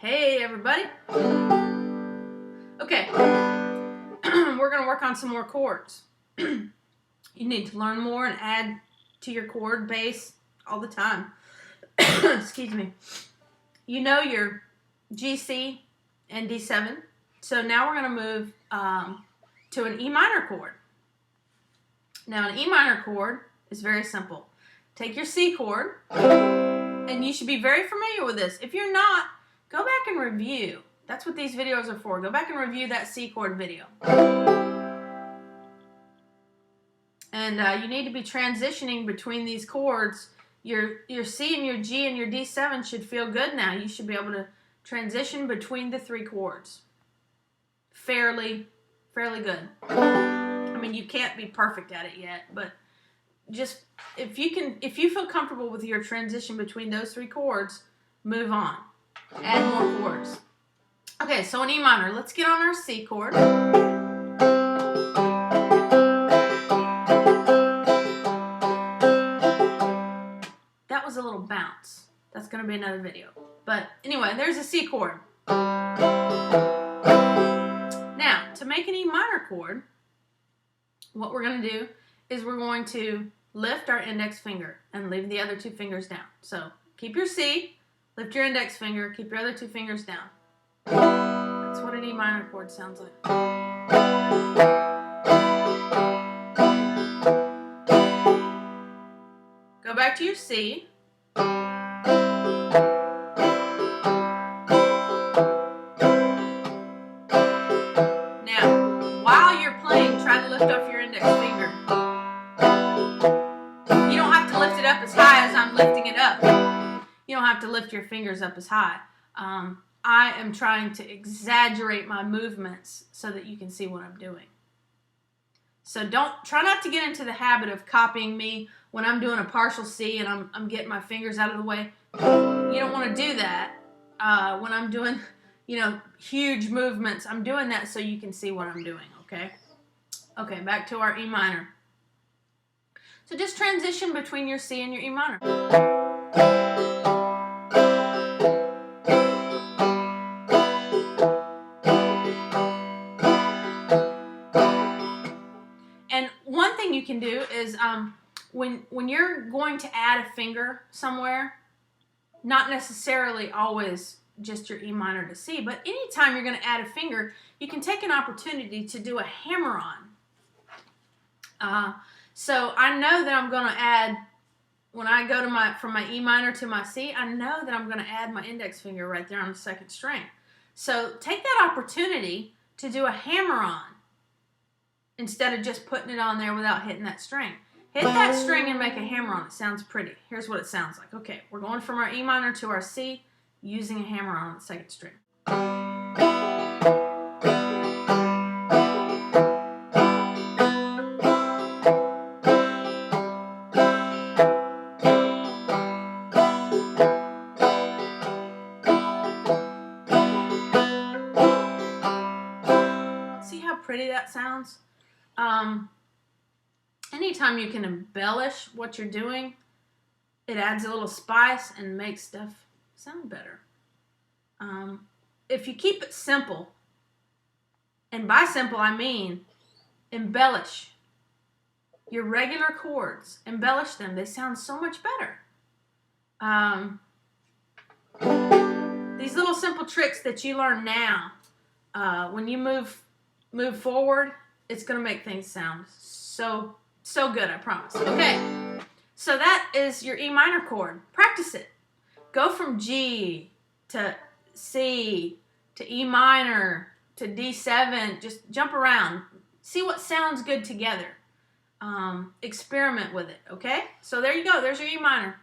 Hey everybody. Okay, we're going to work on some more chords. You need to learn more and add to your chord base all the time. Excuse me. You know your G, C, and D7. So now we're going to move to an E minor chord. Now an E minor chord is very simple. Take your C chord, and you should be very familiar with this. If you're not, go back and review. That's what these videos are for. Go back and review that C chord video. And you need to be transitioning between these chords. Your C and your G and your D7 should feel good now. You should be able to transition between the three chords. Fairly good. I mean, you can't be perfect at it yet, but just if you feel comfortable with your transition between those three chords, move on. Add more chords. Okay, so in E minor, let's get on our C chord. That was a little bounce. That's going to be another video. But anyway, there's a C chord. Now, to make an E minor chord, what we're going to do is we're going to lift our index finger and leave the other two fingers down. So keep your C, lift your index finger, keep your other two fingers down. That's what an E minor chord sounds like. Go back to your C. Now, while you're playing, try to lift off your index finger. You don't have to lift it up as high as I'm lifting it up. You don't have to lift your fingers up as high. I am trying to exaggerate my movements so that you can see what I'm doing. So try not to get into the habit of copying me when I'm doing a partial C and I'm getting my fingers out of the way. You don't want to do that when I'm doing, huge movements. I'm doing that so you can see what I'm doing, okay? Okay, back to our E minor. So just transition between your C and your E minor. And one thing you can do is when you're going to add a finger somewhere, not necessarily always just your E minor to C, but anytime you're going to add a finger, you can take an opportunity to do a hammer-on. So I know that I'm going to add, when I go to from my E minor to my C, I know that I'm going to add my index finger right there on the second string. So take that opportunity to do a hammer-on instead of just putting it on there without hitting that string. Hit that string and make a hammer-on. It sounds pretty. Here's what it sounds like. Okay, we're going from our E minor to our C using a hammer-on the second string. See how pretty that sounds? Anytime you can embellish what you're doing, it adds a little spice and makes stuff sound better. If you keep it simple, and by simple I mean embellish your regular chords, embellish them. They sound so much better. These little simple tricks that you learn now, when you move forward, it's going to make things sound so good, I promise. Okay, so that is your E minor chord. Practice it. Go from G to C to E minor to D7. Just jump around. See what sounds good together. Experiment with it, okay? So there you go. There's your E minor.